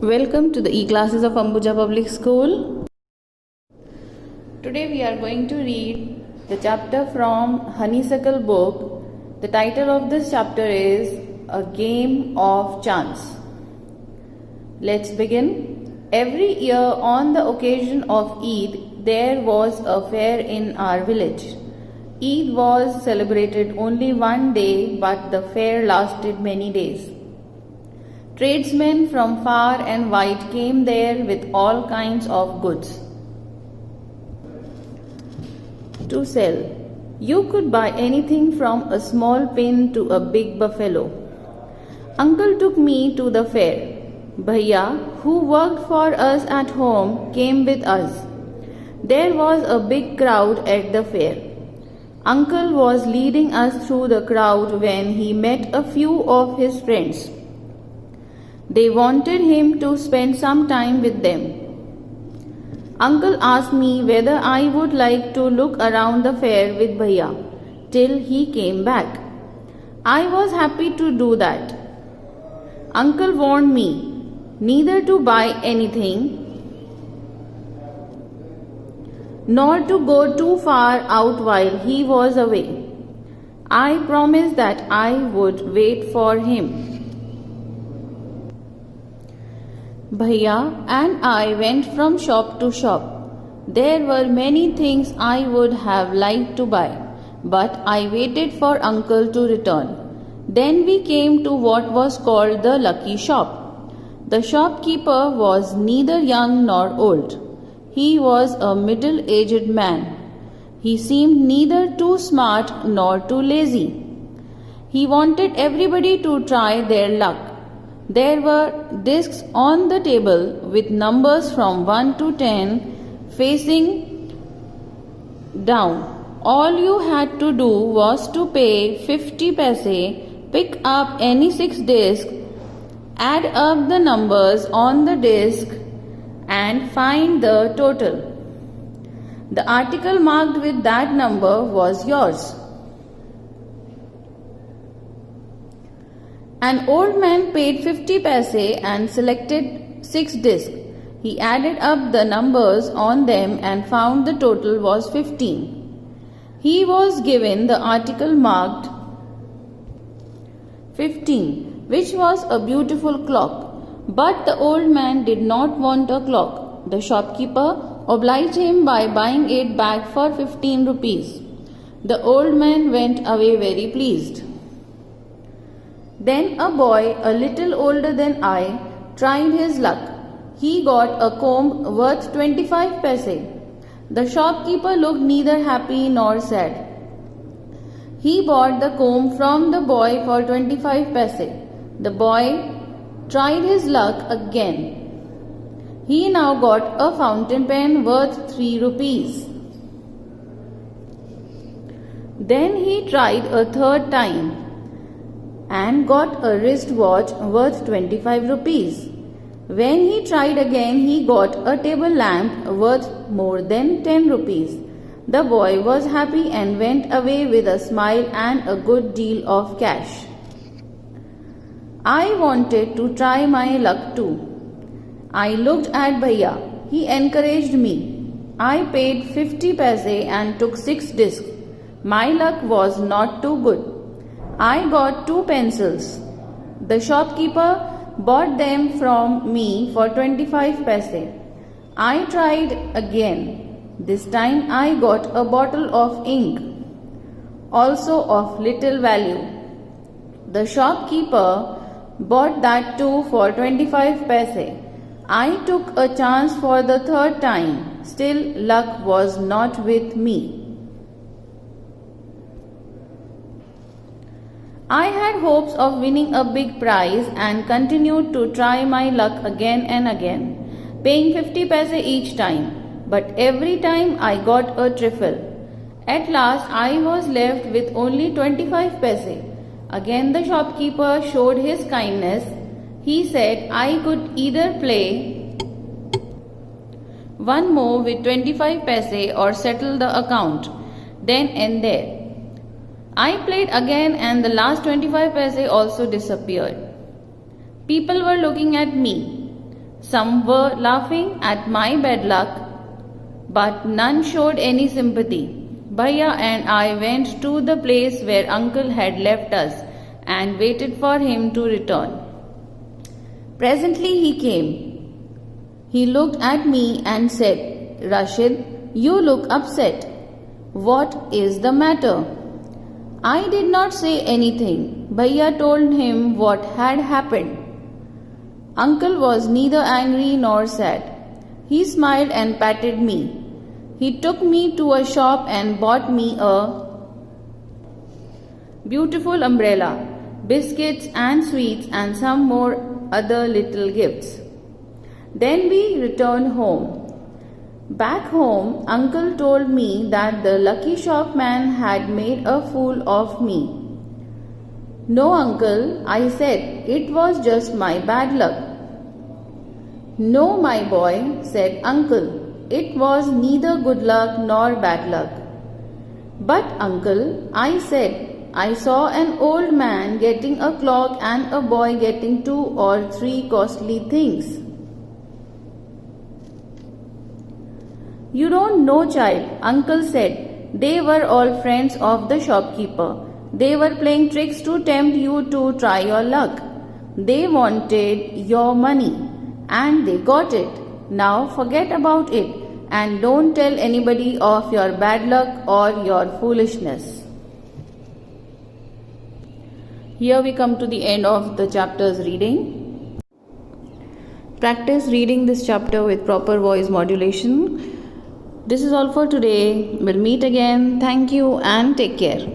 Welcome to the e-classes of Ambuja Public School. Today we are going to read the chapter from Honeysuckle book. The title of this chapter is A Game of Chance. Let's begin. Every year on the occasion of Eid, there was a fair in our village. Eid was celebrated only one day, but the fair lasted many days. Tradesmen from far and wide came there with all kinds of goods to sell. You could buy anything from a small pin to a big buffalo. Uncle took me to the fair. Bhaiya, who worked for us at home, came with us. There was a big crowd at the fair. Uncle was leading us through the crowd when he met a few of his friends. They wanted him to spend some time with them. Uncle asked me whether I would like to look around the fair with Bhaiya till he came back. I was happy to do that. Uncle warned me neither to buy anything nor to go too far out while he was away. I promised that I would wait for him. Bhaiya and I went from shop to shop. There were many things I would have liked to buy, but I waited for Uncle to return. Then we came to what was called the lucky shop. The shopkeeper was neither young nor old. He was a middle-aged man. He seemed neither too smart nor too lazy. He wanted everybody to try their luck. There were discs on the table with numbers from 1 to 10 facing down. All you had to do was to pay 50 paise, pick up any 6 discs, add up the numbers on the disc and find the total. The article marked with that number was yours. An old man paid 50 paise and selected 6 discs. He added up the numbers on them and found the total was 15. He was given the article marked 15, which was a beautiful clock. But the old man did not want a clock. The shopkeeper obliged him by buying it back for 15 rupees. The old man went away very pleased. Then a boy, a little older than I, tried his luck. He got a comb worth 25 paise. The shopkeeper looked neither happy nor sad. He bought the comb from the boy for 25 paise. The boy tried his luck again. He now got a fountain pen worth 3 rupees. Then he tried a third time and got a wristwatch worth 25 rupees. When he tried again, he got a table lamp worth more than 10 rupees. The boy was happy and went away with a smile and a good deal of cash. I wanted to try my luck too. I looked at Bhaiya. He encouraged me. I paid 50 paise and took 6 discs. My luck was not too good. I got 2 pencils. The shopkeeper bought them from me for 25 paise. I tried again. This time I got a bottle of ink, also of little value. The shopkeeper bought that too for 25 paise. I took a chance for the third time. Still luck was not with me. I had hopes of winning a big prize and continued to try my luck again and again, paying 50 paise each time. But every time I got a trifle. At last I was left with only 25 paise. Again the shopkeeper showed his kindness. He said I could either play one more with 25 paise or settle the account then and there. I played again and the last 25 paise also disappeared. People were looking at me. Some were laughing at my bad luck, but none showed any sympathy. Bhaiya and I went to the place where uncle had left us and waited for him to return. Presently he came. He looked at me and said, "Rashid, you look upset. What is the matter?" I did not say anything. Bhaiya told him what had happened. Uncle was neither angry nor sad. He smiled and patted me. He took me to a shop and bought me a beautiful umbrella, biscuits and sweets and some more other little gifts. Then we returned home. Back home, Uncle told me that the lucky shopman had made a fool of me. "No, Uncle," I said, "it was just my bad luck." "No, my boy," said Uncle, "it was neither good luck nor bad luck." "But, Uncle," I said, "I saw an old man getting a clock and a boy getting 2 or 3 costly things." "You don't know, child," Uncle said. "They were all friends of the shopkeeper. They were playing tricks to tempt you to try your luck. They wanted your money, and they got it. Now forget about it, and don't tell anybody of your bad luck or your foolishness." Here we come to the end of the chapter's reading. Practice reading this chapter with proper voice modulation. This is all for today. We'll meet again. Thank you and take care.